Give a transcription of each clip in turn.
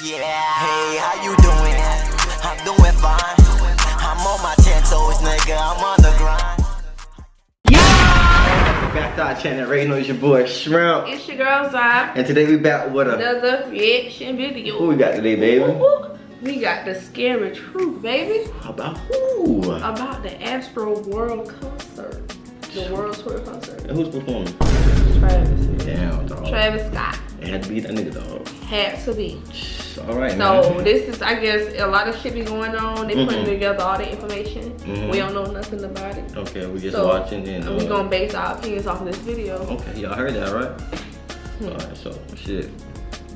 Yeah, hey, how you doing? I'm doing fine. I'm on my 10 toes, nigga. I'm on the grind. Yeah! Back to our channel, right? You know it's your boy Shrimp. It's your girl Zab. And today we back with another reaction video. Who we got today, baby? We got the scary truth, baby. About who? About the AstroWorld concert. The World Tour concert. And who's performing? Travis. Damn, dog. Travis Scott. It had to be that nigga, dog. Had to be. Alright, so this is, I guess, a lot of shit be going on. They putting together all the information. We don't know nothing about it. Okay, we just watching and we gonna base our opinions off of this video. Okay, y'all heard that, right? Alright, so shit.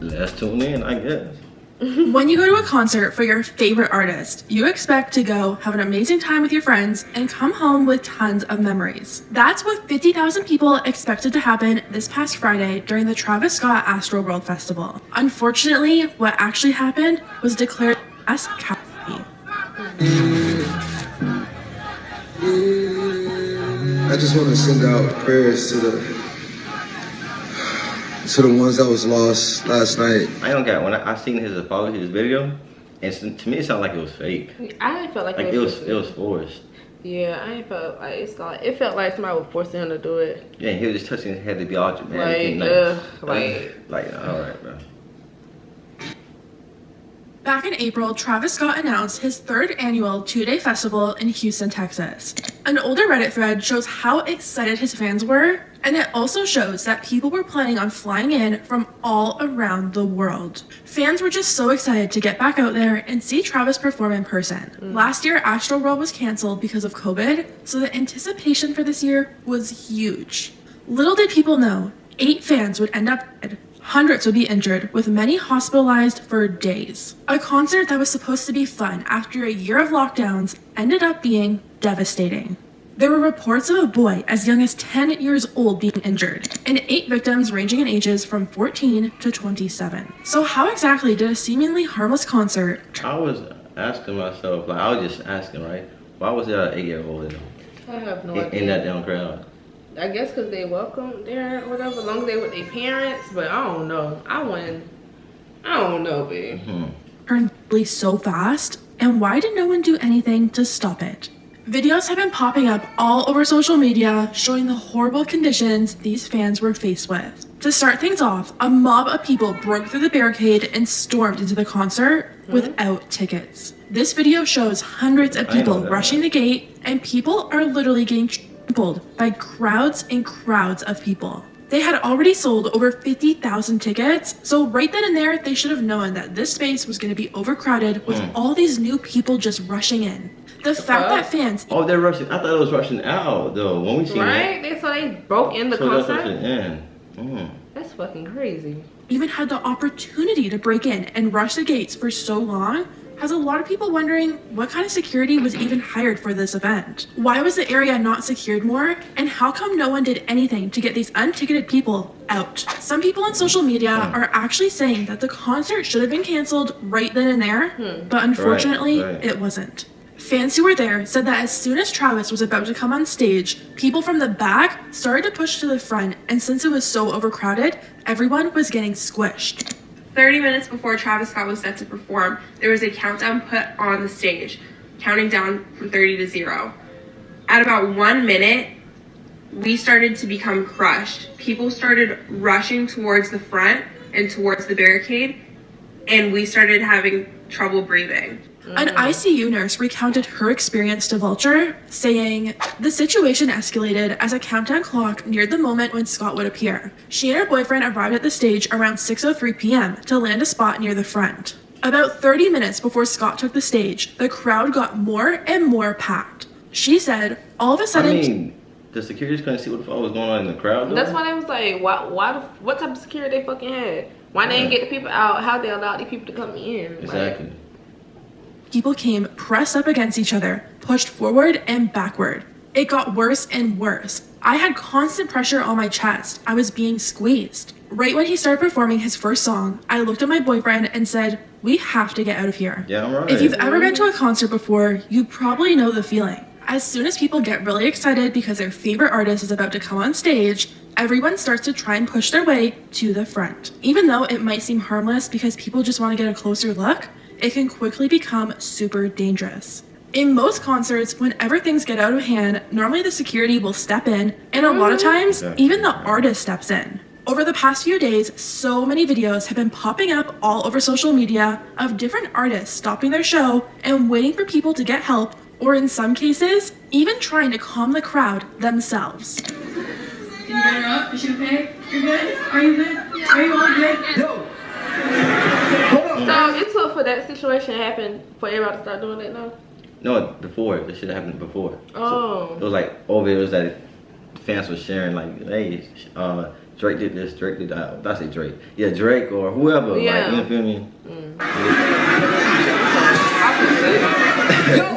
Let's tune in, I guess. When you go to a concert for your favorite artist, you expect to go have an amazing time with your friends and come home with tons of memories. That's what 50,000 people expected to happen this past Friday during the Travis Scott AstroWorld Festival. Unfortunately, what actually happened was declared as cowardly. I just want to send out prayers to the ones that was lost last night. I don't get when I seen his apology, his video, and to me it sounded like it was fake. I didn't feel like it was forced. Yeah, I ain't felt like it felt like somebody was forcing him to do it. Yeah, he was just touching his head to be all dramatic. Like, all right, bro. Back in April, Travis Scott announced his third annual two-day festival in Houston, Texas. An older Reddit thread shows how excited his fans were, and it also shows that people were planning on flying in from all around the world. Fans were just so excited to get back out there and see Travis perform in person. Last year, AstroWorld was canceled because of COVID, so the anticipation for this year was huge. Little did people know, 8 fans would end up dead. Hundreds would be injured, with many hospitalized for days. A concert that was supposed to be fun after a year of lockdowns ended up being devastating. There were reports of a boy as young as 10 years old being injured, and 8 victims ranging in ages from 14 to 27. So how exactly did a seemingly harmless concert... I was asking myself, like I was just asking, right? Why was there an 8-year-old I have no idea. in that damn crowd? I guess because they welcome there or whatever, as long as they with their parents, but I don't know. I don't know, babe. Turned so fast, and why did no one do anything to stop it? Videos have been popping up all over social media showing the horrible conditions these fans were faced with. To start things off, a mob of people broke through the barricade and stormed into the concert without tickets. This video shows hundreds of people rushing the gate, and people are literally getting trampled by crowds and crowds of people. They had already sold over 50,000 tickets, so right then and there, they should have known that this space was going to be overcrowded with all these new people just rushing in. The fact that fans... Oh, they're rushing. I thought it was rushing out, though. When we seen that. Right? So they broke in the concert? That's fucking crazy. Even had the opportunity to break in and rush the gates for so long has a lot of people wondering what kind of security was even hired for this event. Why was the area not secured more? And how come no one did anything to get these unticketed people out? Some people on social media are actually saying that the concert should have been canceled right then and there, but unfortunately, it wasn't. Fans who were there said that as soon as Travis was about to come on stage, people from the back started to push to the front, and since it was so overcrowded, everyone was getting squished. 30 minutes before Travis Scott was set to perform, there was a countdown put on the stage, counting down from 30 to 0. At about 1 minute, we started to become crushed. People started rushing towards the front and towards the barricade, and we started having trouble breathing. An ICU nurse recounted her experience to Vulture, saying, "The situation escalated as a countdown clock neared the moment when Scott would appear. She and her boyfriend arrived at the stage around 6:03 p.m. to land a spot near the front. About 30 minutes before Scott took the stage, the crowd got more and more packed. She said, all of a sudden..." I mean, the security's couldn't see what the fuck was going on in the crowd, though? That's why they was like, what type of security they fucking had? Why they didn't get the people out? How they allowed the people to come in? Exactly. People came pressed up against each other, pushed forward and backward. It got worse and worse. I had constant pressure on my chest. I was being squeezed. Right when he started performing his first song, I looked at my boyfriend and said, "We have to get out of here." Yeah, I'm right. If you've ever been to a concert before, you probably know the feeling. As soon as people get really excited because their favorite artist is about to come on stage, everyone starts to try and push their way to the front. Even though it might seem harmless because people just want to get a closer look, it can quickly become super dangerous. In most concerts, whenever things get out of hand, normally the security will step in, and a lot of times, even the artist steps in. Over the past few days, so many videos have been popping up all over social media of different artists stopping their show and waiting for people to get help, or in some cases, even trying to calm the crowd themselves. Can you get her up? Is she okay? You good? Are you good? Are you all good? Yo! So it took for that situation to happen for everybody to start doing it now? No, before. This should have happened before. Oh. So it was like over videos that the fans were sharing, like, hey, Drake did this, Drake did that. I say Drake. Yeah, Drake or whoever. Yeah. Like, you feel me?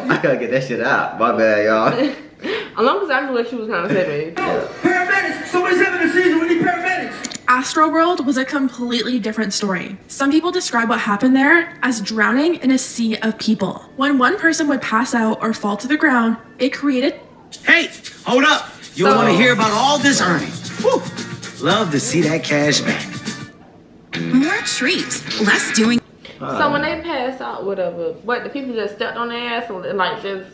I gotta get that shit out. My bad, y'all. As long as I knew what she was trying to say, babe. Paramedics! Somebody's having a seizure. We need paramedics! AstroWorld was a completely different story. Some people describe what happened there as drowning in a sea of people. When one person would pass out or fall to the ground, it created... Hey, hold up. You want to hear about all this earnings. Woo. Love to see that cash back. More treats, less doing. So when they pass out, whatever, what, the people just stepped on their ass and like just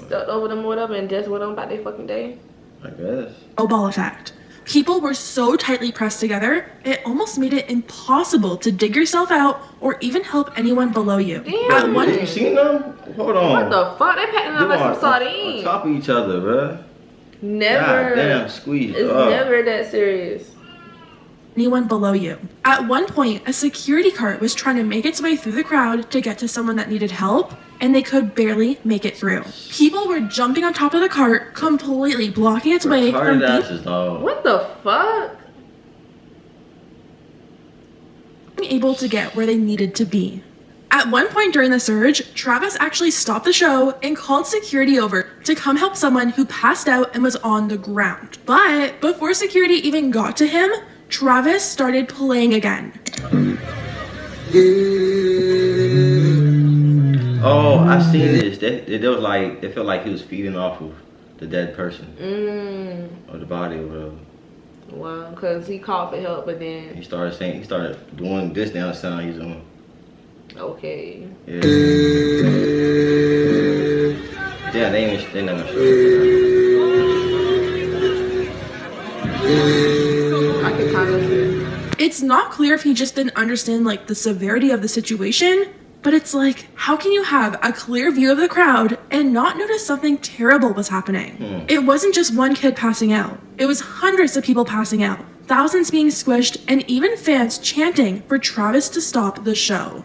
stepped over them or whatever and just went on about their fucking day? I guess. Snowball effect. People were so tightly pressed together, it almost made it impossible to dig yourself out or even help anyone below you. Damn. At one You seen them? Hold on. What the fuck? They packing up like some On sardines. top of each other, bruh. Never. God damn, squeeze. It's never that serious. anyone below you. At one point, a security cart was trying to make its way through the crowd to get to someone that needed help, and they could barely make it through. People were jumping on top of the cart, completely blocking its way from What the fuck? being able to get where they needed to be. At one point during the surge, Travis actually stopped the show and called security over to come help someone who passed out and was on the ground. But before security even got to him, Travis started playing again. Oh, I seen this. It was like, it felt like he was feeding off of the dead person. Or the body or whatever. Wow, because he called for help, but then He started doing this down sound he's doing. okay. Yeah. Yeah, they not gonna show it. I can kind of see. It's not clear if he just didn't understand like the severity of the situation, but it's like, how can you have a clear view of the crowd and not notice something terrible was happening? It wasn't just one kid passing out. It was hundreds of people passing out, thousands being squished, and even fans chanting for Travis to stop the show.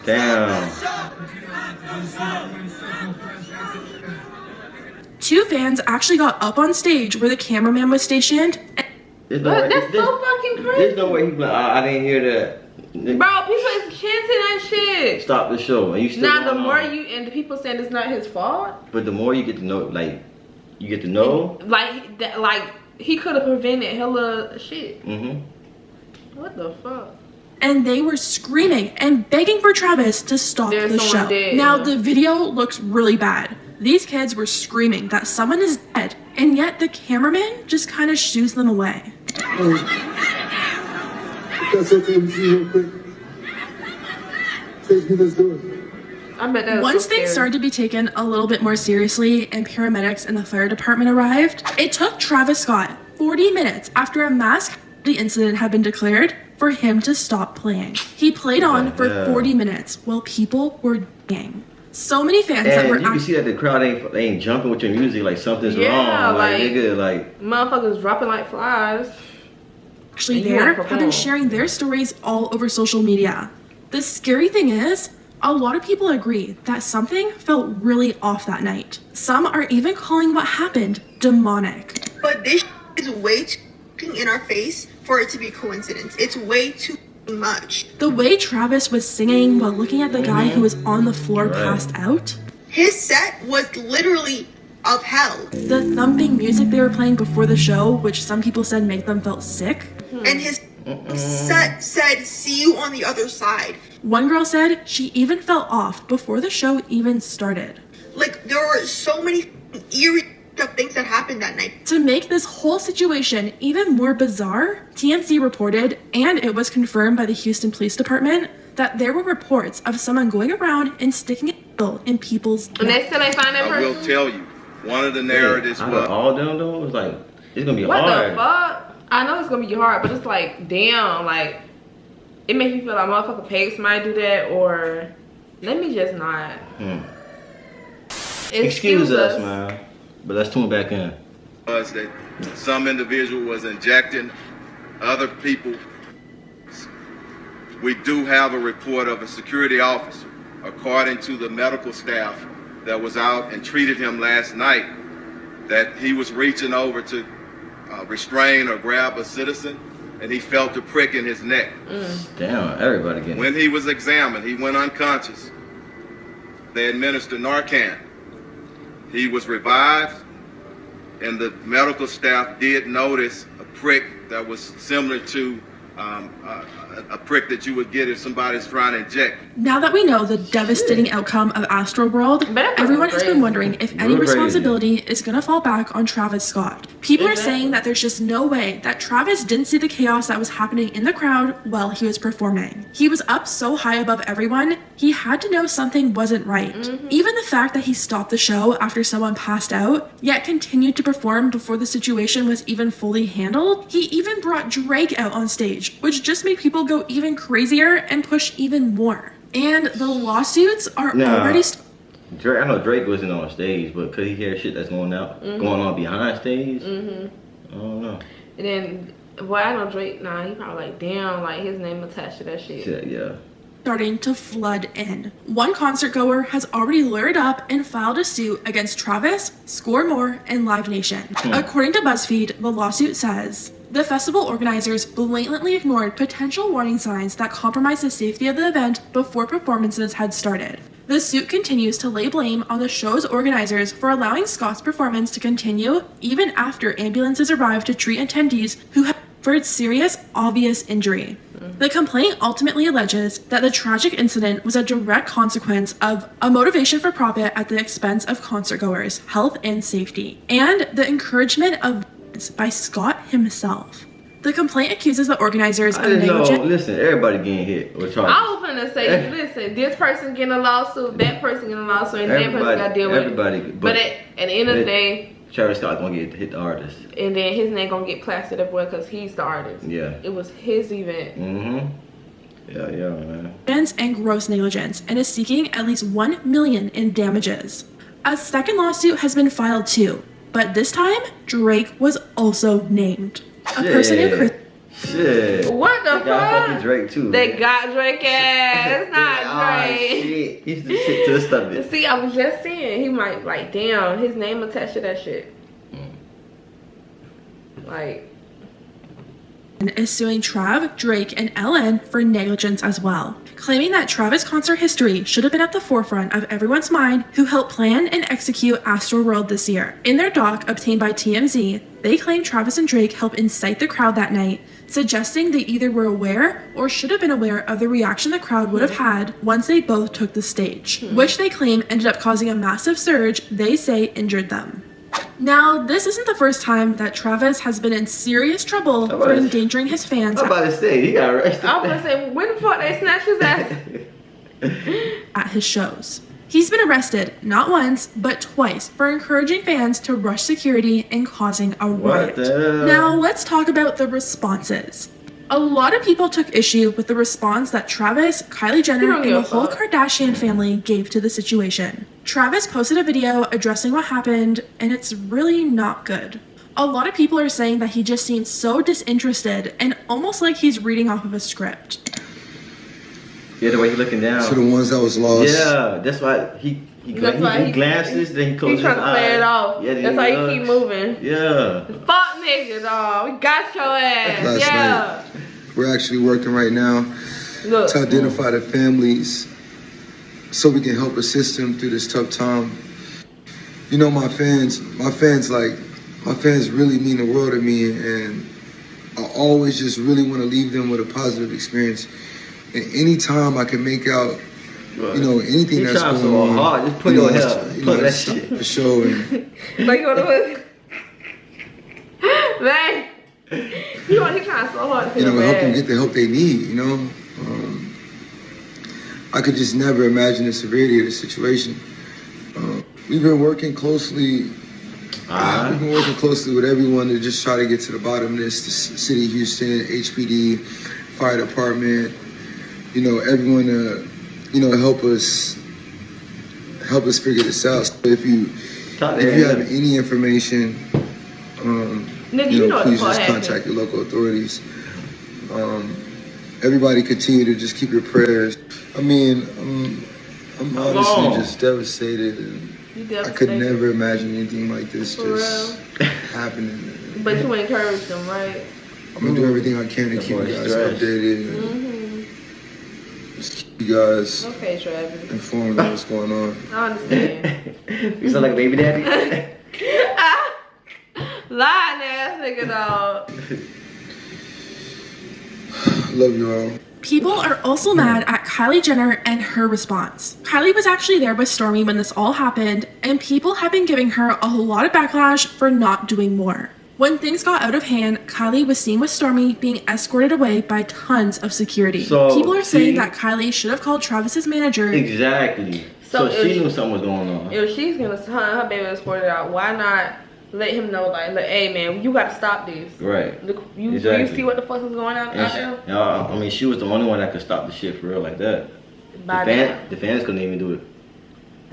Damn. Two fans actually got up on stage where the cameraman was stationed. There's no But way, that's so fucking crazy. There's no way he be like, I didn't hear that. Bro, people is chanting that shit. Stop the show. And you still Now, the going more on. you, and the people saying it's not his fault. But the more you get to know, like, you get to know. Like, that, like he could have prevented hella shit. Mm-hmm. What the fuck? And they were screaming and begging for Travis to stop There's the someone show. dead, Now, yeah. the video looks really bad. These kids were screaming that someone is dead, and yet the cameraman just kind of shoos them away. That's okay with you real quick. Take me, let's do it. I bet that was Once so things scary. started to be taken a little bit more seriously and paramedics and the fire department arrived, it took Travis Scott 40 minutes after a mass casualty incident had been declared for him to stop playing. He played on for 40 minutes while people were dying. So many fans that And were you can see that the crowd ain't jumping with your music like something's wrong. Like, nigga, like motherfuckers dropping like flies. actually And you there wanna have been perform. sharing their stories all over social media. The scary thing is, a lot of people agree that something felt really off that night. Some are even calling what happened demonic. But this is way too in our face for it to be coincidence. It's way too much. The way Travis was singing while looking at the guy who was on the floor passed out, His set was literally of hell. the thumping music they were playing before the show, which some people said made them felt sick, And his said, see you on the other side. One girl said she even fell off before the show even started. Like, there were so many eerie things that happened that night. To make this whole situation even more bizarre, TMZ reported, and it was confirmed by the Houston Police Department, that there were reports of someone going around and sticking a needle in people's And they still ain't find that person? I will tell you, one of the narratives was... all them though, it's like, it's gonna be what hard. What the fuck? I know it's gonna be hard, but it's like, damn, like, it makes me feel like motherfucker paid somebody to do that, or let me just not. Excuse us, man. But let's tune back in. Was that some individual was injecting other people. We do have a report of a security officer, according to the medical staff that was out and treated him last night, that he was reaching over to restrain or grab a citizen, and he felt a prick in his neck. Damn, everybody getting When he was examined, he went unconscious. They administered Narcan. He was revived, and the medical staff did notice a prick that was similar to a prick that you would get if somebody's trying to inject. Now that we know the devastating outcome of AstroWorld, everyone has been wondering if any responsibility is going to fall back on Travis Scott. People are saying that there's just no way that Travis didn't see the chaos that was happening in the crowd while he was performing. He was up so high above everyone, he had to know something wasn't right. Even the fact that he stopped the show after someone passed out, yet continued to perform before the situation was even fully handled. He even brought Drake out on stage, which just made people go even crazier and push even more. And the lawsuits are already Drake, I know Drake wasn't on stage, but could he hear shit that's going on behind stage? I don't know. And then, well, I know Drake, nah, he probably like, damn, like his name attached to that shit. Yeah. Starting to flood in. One concert goer has already lured up and filed a suit against Travis, Score More, and Live Nation. According to BuzzFeed, the lawsuit says, the festival organizers blatantly ignored potential warning signs that compromised the safety of the event before performances had started. The suit continues to lay blame on the show's organizers for allowing Scott's performance to continue even after ambulances arrived to treat attendees who had suffered serious, obvious injury. The complaint ultimately alleges that the tragic incident was a direct consequence of a motivation for profit at the expense of concertgoers' health and safety, and the encouragement of violence by Scott himself. The complaint accuses the organizers of negligent. Listen, everybody getting hit with charges. I was gonna say, listen, this person getting a lawsuit, that person getting a lawsuit, and that person got to deal with it. But at the end of the day, Travis Scott gonna get hit the artist, and then his name gonna get plastered up because he's the artist. Yeah, it was his event. Yeah, man. And gross negligence, and is seeking at least $1 million in damages. A second lawsuit has been filed too, but this time Drake was also named. A person named Chris. Shit. What the fuck? They got fucking Drake too. They got Drake ass. It's not Drake. Shit. He's the shit to the stomach. See, I was just saying, he might, like, damn, his name attached to that shit. Like. Is suing Trav, Drake, and Ellen for negligence as well, claiming that Travis' concert history should have been at the forefront of everyone's mind who helped plan and execute AstroWorld this year. In their doc obtained by TMZ, they claim Travis and Drake helped incite the crowd that night, suggesting they either were aware or should have been aware of the reaction the crowd would have had once they both took the stage, which they claim ended up causing a massive surge they say injured them. Now, this isn't the first time that Travis has been in serious trouble for endangering his fans. I'm about to say, he got arrested. I was gonna say, when the fuck they snatched his ass? At his shows. He's been arrested not once, but twice for encouraging fans to rush security and causing a riot. Now, let's talk about the responses. A lot of people took issue with the response that Travis, Kylie Jenner, and the whole Kardashian family gave to the situation. Travis posted a video addressing what happened, and it's really not good. A lot of people are saying that he just seems so disinterested and almost like he's reading off of a script. Yeah, the way he's looking down. To the ones that was lost. Yeah, that's why he glances, then he closes his eyes. He's trying to play it off. Yeah, that's why he keep moving. Yeah. Fuck niggas, dawg. We got your ass. Last night, we're actually working right now to identify the families so we can help assist them through this tough time. You know, my fans really mean the world to me, and I always just really want to leave them with a positive experience. And anytime I can make out, you know, anything that's going so on, hard. Just put your hair, you know, put that stop shit. the show and Like, what was man, he trying so hard to you feel know, help them bad. get the help they need. You know, I could just never imagine the severity of the situation. We've been working closely. We've been working closely with everyone to just try to get to the bottom of this. The city of Houston, HPD, fire department. You know, everyone to, you know, help us figure this out. So if you have any information, Nigga, you you know, know please what just the fuck contact your local authorities. Everybody continue to just keep your prayers. I mean, I'm honestly just devastated, and I could never imagine anything like this just happening. But you encourage them, right? I'm gonna do everything I can to keep you guys updated. And just keep you guys informed of what's going on. I understand. You sound like a baby daddy. Lying ass nigga, dog. Love you all. People are also mad at Kylie Jenner and her response. Kylie was actually there with Stormi when this all happened, and people have been giving her a whole lot of backlash for not doing more. When things got out of hand, Kylie was seen with Stormi being escorted away by tons of security. So, people are saying that Kylie should have called Travis's manager. Exactly. So she knew something was going on. If she's gonna her baby escorted out, why not let him know, like, hey man, you gotta stop this. Right. Look, you Exactly. see what the fuck is going on out there? I mean, she was the only one that could stop the shit for real like that. The fans couldn't even do it.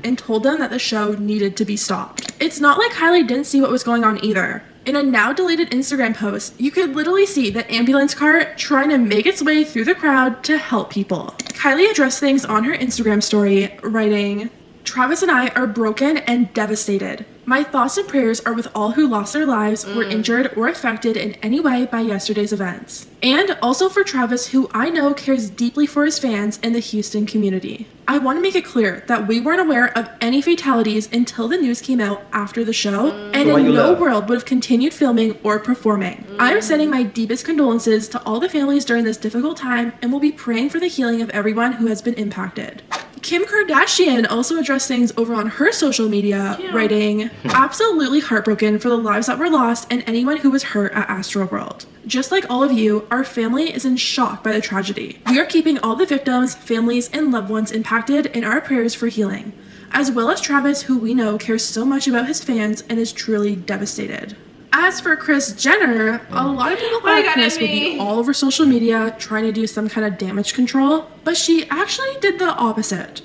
And told them that the show needed to be stopped. It's not like Kylie didn't see what was going on either. In a now deleted Instagram post, you could literally see the ambulance car trying to make its way through the crowd to help people. Kylie addressed things on her Instagram story, writing, "Travis and I are broken and devastated. My thoughts and prayers are with all who lost their lives, were injured, or affected in any way by yesterday's events. And also for Travis, who I know cares deeply for his fans and the Houston community. I want to make it clear that we weren't aware of any fatalities until the news came out after the show, and in no world would have continued filming or performing. I'm sending my deepest condolences to all the families during this difficult time, and will be praying for the healing of everyone who has been impacted." Kim Kardashian also addressed things over on her social media, writing, "Absolutely heartbroken for the lives that were lost and anyone who was hurt at AstroWorld. Just like all of you, our family is in shock by the tragedy. We are keeping all the victims, families, and loved ones impacted in our prayers for healing, as well as Travis, who we know cares so much about his fans and is truly devastated." As for Kris Jenner, a lot of people thought Kris would be all over social media trying to do some kind of damage control, but she actually did the opposite.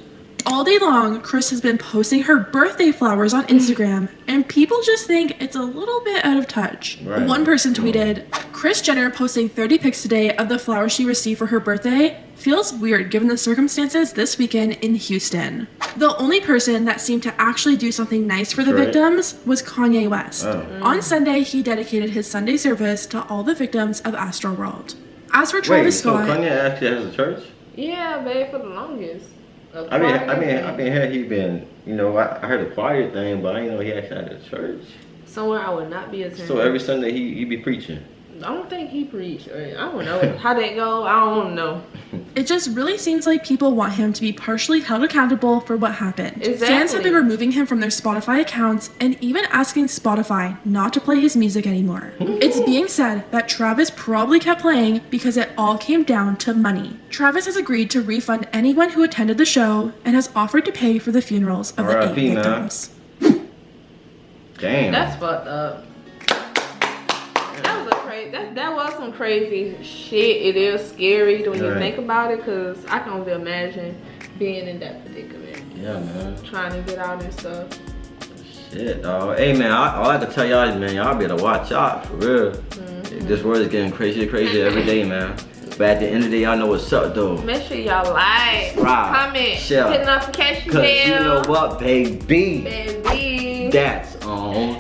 All day long, Kris has been posting her birthday flowers on Instagram, and people just think it's a little bit out of touch. Right. One person tweeted, "Kris Jenner posting 30 pics today of the flowers she received for her birthday feels weird given the circumstances this weekend in Houston." The only person that seemed to actually do something nice for the victims was Kanye West. On Sunday, he dedicated his Sunday service to all the victims of AstroWorld. As for Travis Scott, so Kanye actually has a church? Yeah, babe, for the longest. I mean, had he been, you know, I heard a choir thing, but I didn't know he actually had a church. Somewhere I would not be attending. So every Sunday he be preaching. I don't think he preached. I don't know how that go. I don't know. It just really seems like people want him to be partially held accountable for what happened. Exactly. Fans have been removing him from their Spotify accounts and even asking Spotify not to play his music anymore. It's being said that Travis probably kept playing because it all came down to money. Travis has agreed to refund anyone who attended the show and has offered to pay for the funerals of the 8 victims. Damn. That's fucked up. That was some crazy shit. It is scary when you think about it, because I can only imagine being in that predicament. Yeah, man. Trying to get out and stuff. Shit, dog. Hey, man, all I can tell y'all is, man, y'all better watch out, for real. This world is getting crazier every day, man. But at the end of the day, y'all know what's up, though. Make sure y'all like, comment, share, hit notification bell. Cause you know what, baby? Baby. That's on